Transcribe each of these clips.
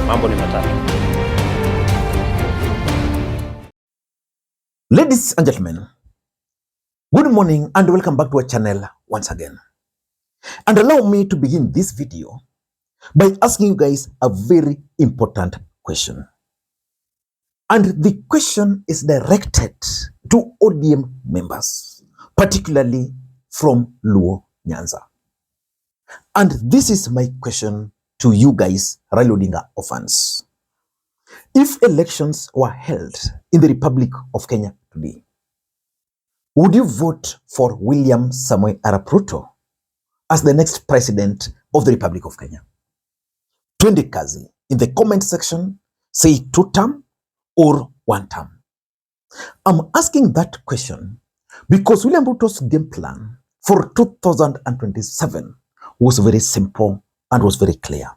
Mambo ni matatu. Ladies and gentlemen, good morning and welcome back to our channel once again. And allow me to begin this video by asking you guys a very important question. And the question is directed to ODM members, particularly from Luo Nyanza. And this is my question to you guys, Raila Odinga orphans. If elections were held in the Republic of Kenya today, would you vote for William Samoei Arap Ruto as the next president of the Republic of Kenya? Twende kazi. In the comment section, say 2-term or 1-term. I'm asking that question because William Ruto's game plan for 2027 was very simple and was very clear.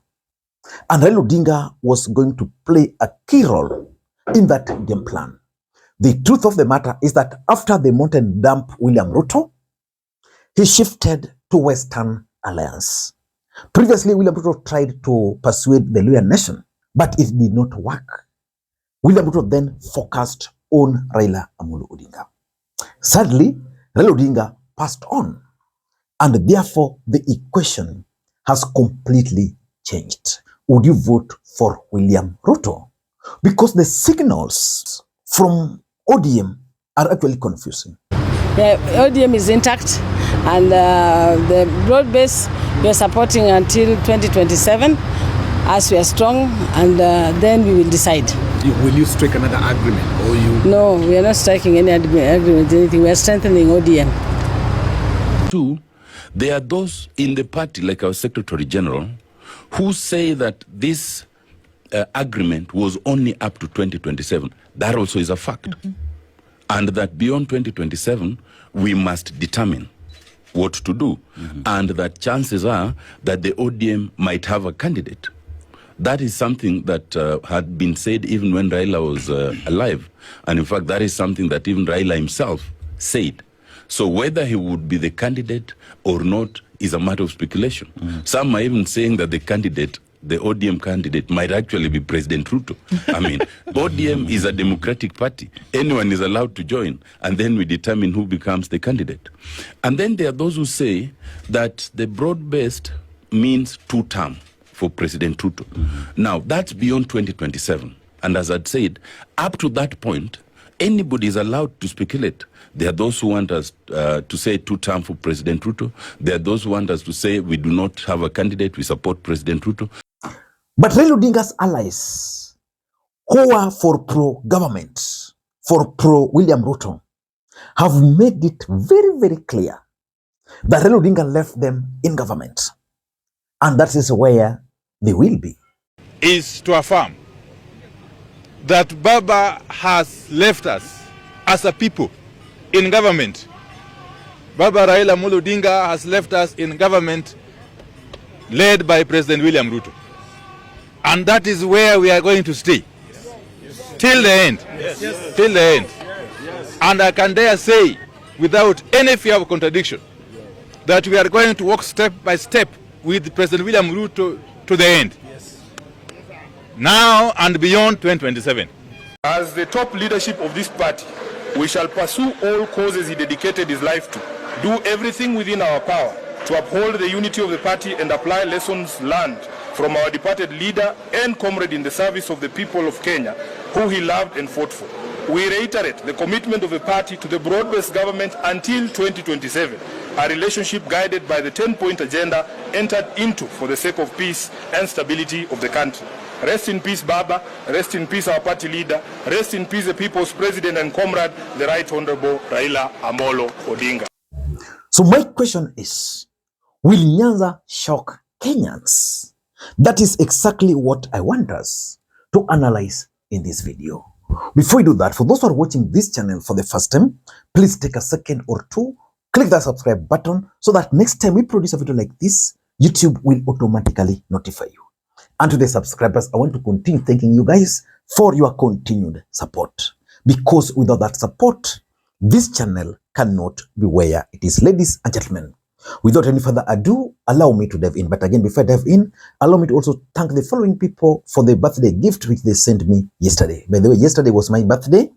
And Raila Odinga was going to play a key role in that game plan. The truth of the matter is that after the mountain dump William Ruto, he shifted to Western Alliance. Previously, William Ruto tried to persuade the Luo Nation, but it did not work. William Ruto then focused on Raila Amolo Odinga. Sadly, Raila Odinga passed on, and therefore the equation has completely changed. Would you vote for William Ruto? Because the signals from ODM are actually confusing. The ODM is intact, and the broad base we are supporting until 2027 as we are strong, and then we will decide. Will you strike another agreement, or you? No, we are not striking any agreement, anything. We are strengthening ODM. Two, there are those in the party, like our Secretary General, who say that this agreement was only up to 2027. That also is a fact. And that beyond 2027, we must determine what to do. And that chances are that the ODM might have a candidate. That is something that had been said even when Raila was alive. And in fact, that is something that even Raila himself said. So whether he would be the candidate or not is a matter of speculation. Some are even saying that the candidate, the ODM candidate, might actually be President Ruto. I mean, ODM is a democratic party. Anyone is allowed to join, and then we determine who becomes the candidate. And then there are those who say that the broad-based means 2-term for President Ruto. Now, that's beyond 2027. And as I'd said, up to that point, anybody is allowed to speculate. There are those who want us to say 2-term for President Ruto. There are those who want us to say we do not have a candidate, we support President Ruto. But Raila Odinga's allies, who are for pro-government, for pro-William Ruto, have made it very, very clear that Raila Odinga left them in government. And that is where they will be. Is to affirm that Baba has left us as a people in government. Baba Raila Amolo Odinga has left us in government led by President William Ruto. And that is where we are going to stay. Till the end. Till the end. And I can dare say, without any fear of contradiction, that we are going to walk step by step with President William Ruto to the end. Now and beyond 2027. As the top leadership of this party, we shall pursue all causes he dedicated his life to, do everything within our power to uphold the unity of the party and apply lessons learned from our departed leader and comrade in the service of the people of Kenya, who he loved and fought for. We reiterate the commitment of the party to the broad-based government until 2027, a relationship guided by the 10-point agenda entered into for the sake of peace and stability of the country. Rest in peace, Baba. Rest in peace, our party leader. Rest in peace, the people's president and comrade, the Right Honorable Raila Amolo Odinga. So my question is, will Nyanza shock Kenyans? That is exactly what I want us to analyze in this video. Before we do that, for those who are watching this channel for the first time, please take a second or two, click that subscribe button so that next time we produce a video like this, YouTube will automatically notify you. And to the subscribers, I want to continue thanking you guys for your continued support. Because without that support, this channel cannot be where it is. Ladies and gentlemen, Without any further ado, allow me to dive in. But again, before I dive in, allow me to also thank the following people for the birthday gift which they sent me yesterday. By the way, yesterday was my birthday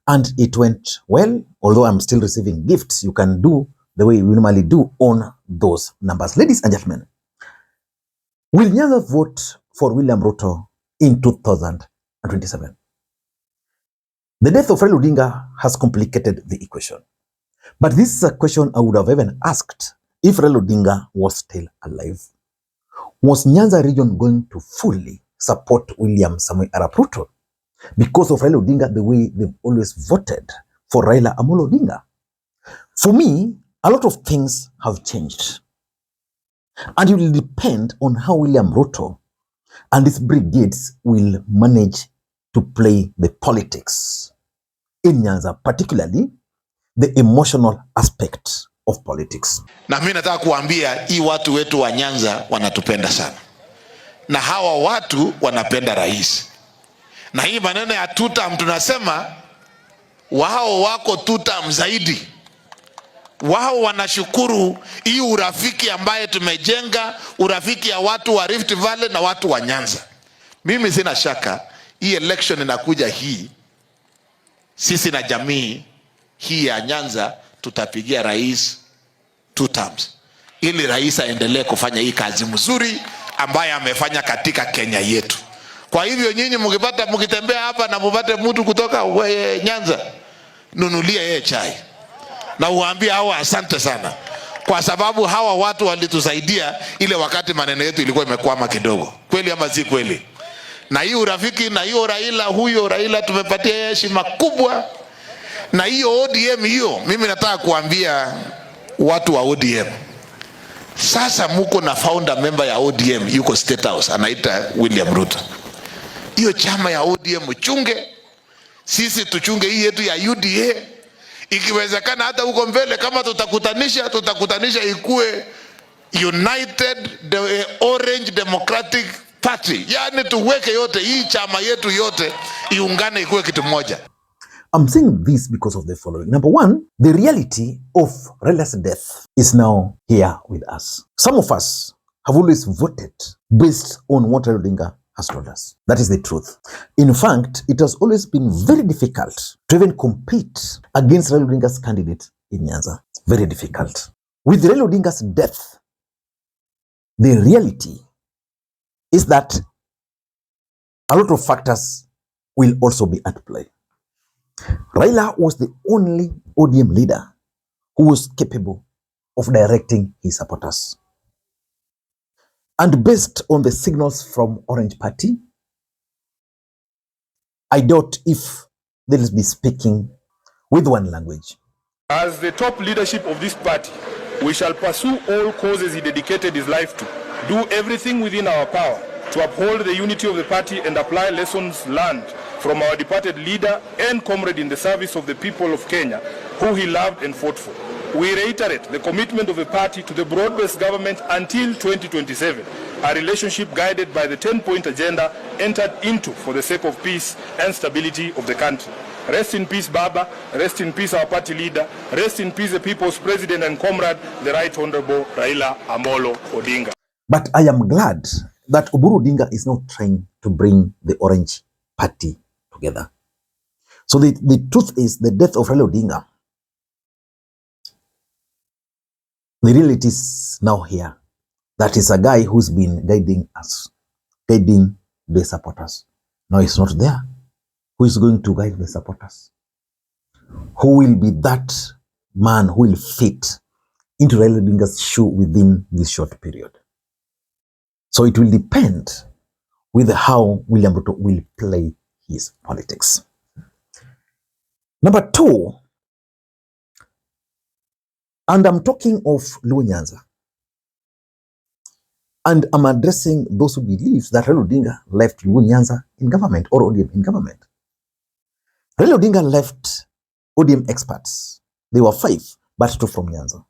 and it went well. Although I'm still receiving gifts, you can do the way we normally do on those numbers. Ladies and gentlemen, will Nyanza vote for William Ruto in 2027? The death of Raila Odinga has complicated the equation. But this is a question I would have even asked if Raila Odinga was still alive. Was Nyanza region going to fully support William Samoei Arap Ruto because of Raila Odinga the way they've always voted for Raila Amolo Odinga? For me, a lot of things have changed. And it will depend on how William Ruto and his brigades will manage to play the politics in Nyanza, particularly the emotional aspect of politics. Na mimi nataka kuambia hii watu wetu wa Nyanza wanatupenda sana. Na hawa watu wanapenda rais. Na hii maneno ya tutam tunasema wao wako tutam zaidi. Wao wanashukuru hii urafiki ambaye tumejenga, urafiki ya watu wa Rift Valley na watu wa Nyanza. Mimi sina shaka hii election inakuja hii, sisi na jamii hii ya Nyanza tutapigia rais 2 terms ili rais aendelee kufanya hii kazi mzuri ambaye amefanya katika Kenya yetu. Kwa hivyo nyinyi mkitembea hapa na mpate mtu kutoka Nyanza, nunulia yeye chai na uambie hawa asante sana, kwa sababu hawa watu walitusaidia ile wakati maneno yetu ilikuwa imekwama kidogo. Kweli ama si kweli? Na hiyo urafiki na hiyo Raila, huyo Raila tumepatia heshima kubwa. Na hiyo ODM hiyo, mimi nataka kuambia watu wa ODM, sasa muko na founder member ya ODM yuko State House anaita William Ruto. Hiyo chama ya ODM chunge, sisi tuchunge hii yetu ya UDA. Ikiwezekana hata huko mbele kama tutakutanisha ikue United Orange Democratic Party. Yani tuweke yote hii chama yetu yote iungane ikue kitu moja. I'm saying this because of the following. Number one, the reality of Raila's death is now here with us. Some of us have always voted based on what Raila Odinga has told us. That is the truth. In fact, it has always been very difficult to even compete against Raila Odinga's candidate in Nyanza. It's very difficult. With Raila Odinga's death, the reality is that a lot of factors will also be at play. Raila was the only ODM leader who was capable of directing his supporters. And based on the signals from Orange Party, I doubt if they will be speaking with one language. As the top leadership of this party, we shall pursue all causes he dedicated his life to, do everything within our power to uphold the unity of the party and apply lessons learned from our departed leader and comrade in the service of the people of Kenya, who he loved and fought for. We reiterate the commitment of the party to the broad-based government until 2027, a relationship guided by the 10-point agenda entered into for the sake of peace and stability of the country. Rest in peace, Baba. Rest in peace, our party leader. Rest in peace, the people's president and comrade, the Right Honorable Raila Amolo Odinga. But I am glad that Uhuru Odinga is now trying to bring the Orange Party together. So the truth is, the death of Raila Odinga, the reality is now here. That is a guy who's been guiding us, guiding the supporters. Now he's not there. Who is going to guide the supporters? Who will be that man who will fit into Raila Odinga's shoe within this short period? So it will depend with how William Ruto will play his politics. Number two, and I'm talking of Luo Nyanza, and I'm addressing those who believe that Raila Odinga left Luo Nyanza in government or ODM in government. Raila Odinga left ODM experts. They were 5, but 2 from Nyanza.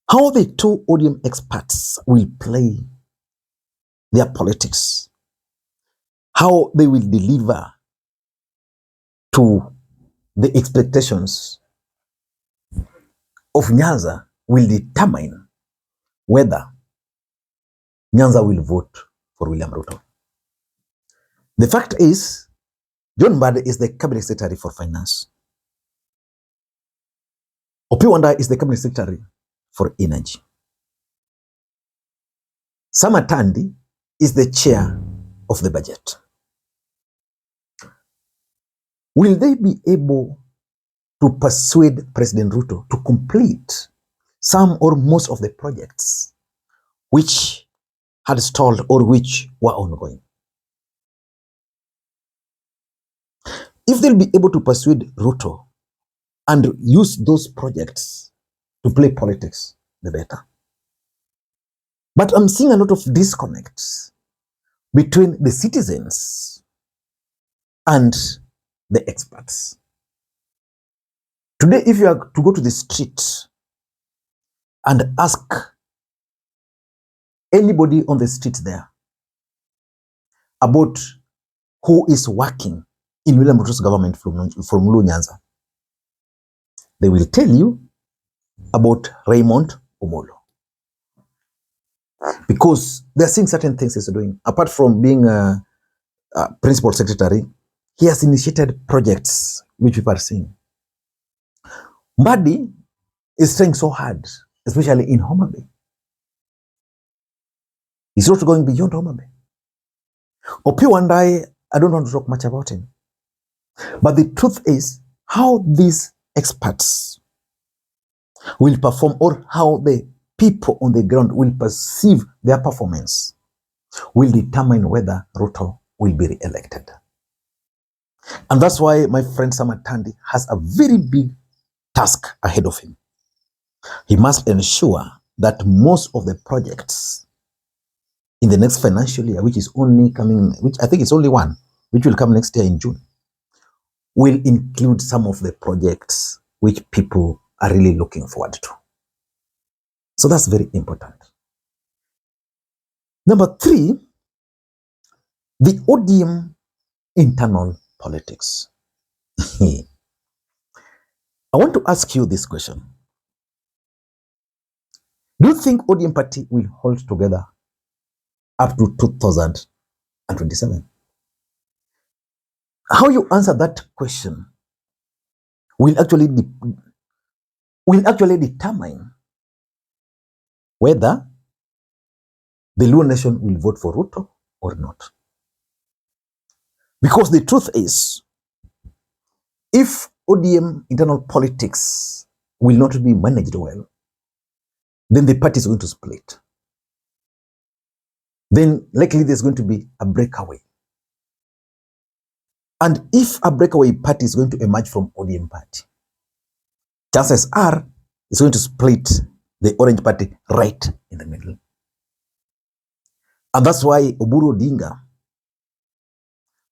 How the 2 ODM experts will play their politics, how they will deliver to the expectations of Nyanza will determine whether Nyanza will vote for William Ruto. The fact is, John Mbadi is the Cabinet Secretary for Finance. Opiyo Wandayi is the Cabinet Secretary for Energy. Sam Atandi is the chair of the budget. Will they be able to persuade President Ruto to complete some or most of the projects which had stalled or which were ongoing? If they'll be able to persuade Ruto and use those projects to play politics, the better. But I'm seeing a lot of disconnects between the citizens and the experts. Today, if you are to go to the street and ask anybody on the street there about who is working in William Ruto's government from Luo Nyanza, they will tell you about Raymond Omolo. Because they're seeing certain things he's doing. Apart from being a principal secretary, he has initiated projects which people are seeing. Mbadi is trying so hard, especially in Homa Bay. He's not going beyond Homa Bay. Opiyo Wandayi, I don't want to talk much about him. But the truth is, how these experts will perform or how the people on the ground will perceive their performance will determine whether Ruto will be re-elected. And that's why my friend Sam Atandi has a very big task ahead of him. He must ensure that most of the projects in the next financial year, which is only coming, which I think it's only one, which will come next year in June, will include some of the projects which people are really looking forward to. So that's very important. Number 3, the ODM internal politics. I want to ask you this question. Do you think ODM party will hold together up to 2027? How you answer that question will actually determine whether the Luo nation will vote for Ruto or not. Because the truth is, if ODM internal politics will not be managed well, then the party is going to split. Then likely there's going to be a breakaway. And if a breakaway party is going to emerge from ODM party, chances are it's going to split the Orange Party right in the middle. And that's why Uhuru Odinga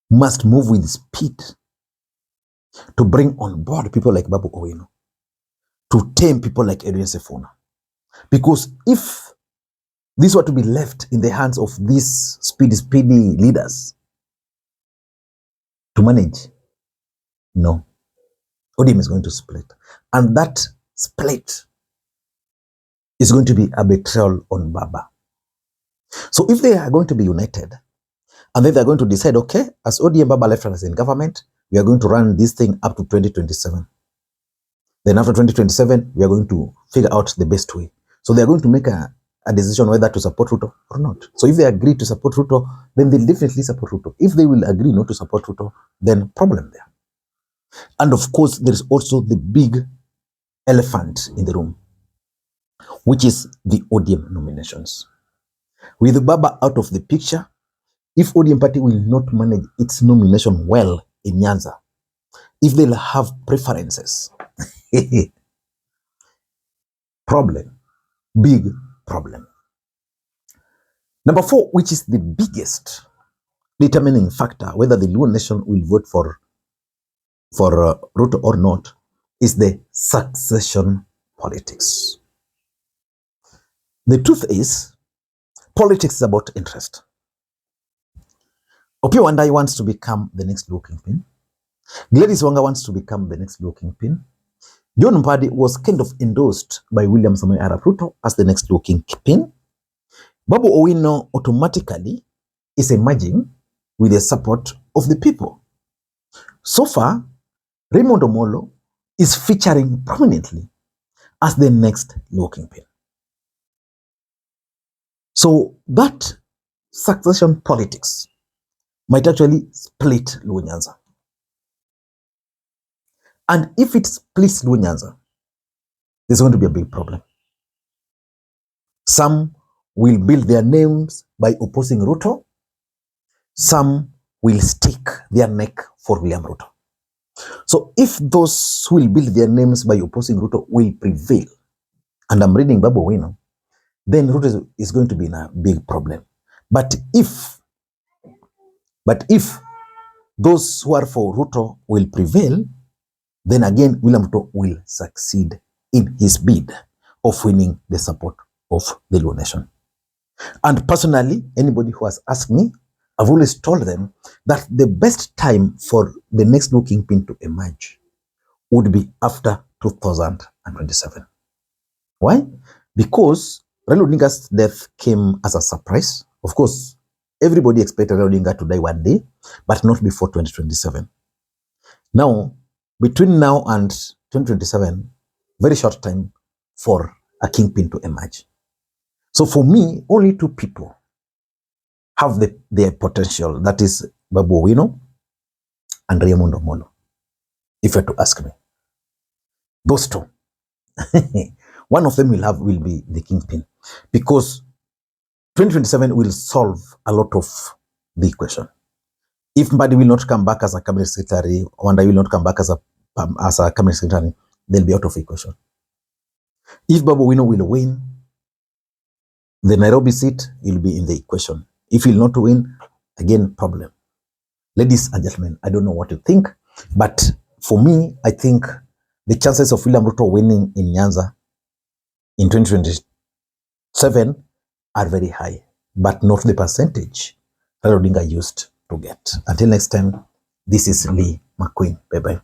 must move with speed to bring on board people like Babu Owino, to tame people like Edwin Sifuna. Because if this were to be left in the hands of these speedy leaders to manage, no, ODM is going to split. And that split is going to be a betrayal on Baba. So if they are going to be united, and then they're going to decide, okay, as ODM Baba left us in government, we are going to run this thing up to 2027. Then after 2027, we are going to figure out the best way. So they're going to make a decision whether to support Ruto or not. So if they agree to support Ruto, then they'll definitely support Ruto. If they will agree not to support Ruto, then problem there. And of course, there is also the big elephant in the room, which is the ODM nominations. With Baba out of the picture, if ODM party will not manage its nomination well in Nyanza, if they'll have preferences, problem, big problem. Number 4, which is the biggest determining factor whether the Luo nation will vote for Ruto or not, is the succession politics. The truth is, politics is about interest. Opiyo Wandayi wants to become the next Luo Kingpin. Gladys Wanga wants to become the next Luo Kingpin. John Mbadi was kind of endorsed by William Samoei Arap Ruto as the next Luo Kingpin. Babu Owino automatically is emerging with the support of the people. So far, Raymond Omolo is featuring prominently as the next Luo Kingpin. So that succession politics might actually split Luo Nyanza. And if it splits Luo Nyanza, there's going to be a big problem. Some will build their names by opposing Ruto. Some will stake their neck for William Ruto. So if those who will build their names by opposing Ruto will prevail, and I'm reading Babu Owino, then Ruto is going to be in a big problem. But if those who are for Ruto will prevail, then again William Ruto will succeed in his bid of winning the support of the Luo nation. And personally, anybody who has asked me, I've always told them that the best time for the next Luo Kingpin to emerge would be after 2027. Why? Because Raila Odinga's death came as a surprise. Of course, everybody expected Raila Odinga to die one day, but not before 2027. Now, between now and 2027, very short time for a kingpin to emerge. So for me, only two people have their potential. That is Babu Owino and Raymond Omolo, if you were to ask me. Those two. One of them will be the kingpin, because 2027 will solve a lot of the equation. If Mbadi will not come back as a cabinet secretary, Wanda will not come back as a cabinet secretary, they'll be out of equation. If Babu Owino will win the Nairobi seat, he'll be in the equation. If he'll not win, again, problem. Ladies and gentlemen, I don't know what you think, but for me, I think the chances of William Ruto winning in Nyanza in 2027 are very high, but not the percentage Raila Odinga used to get. Until next time, this is Lee Makwiny. Bye-bye.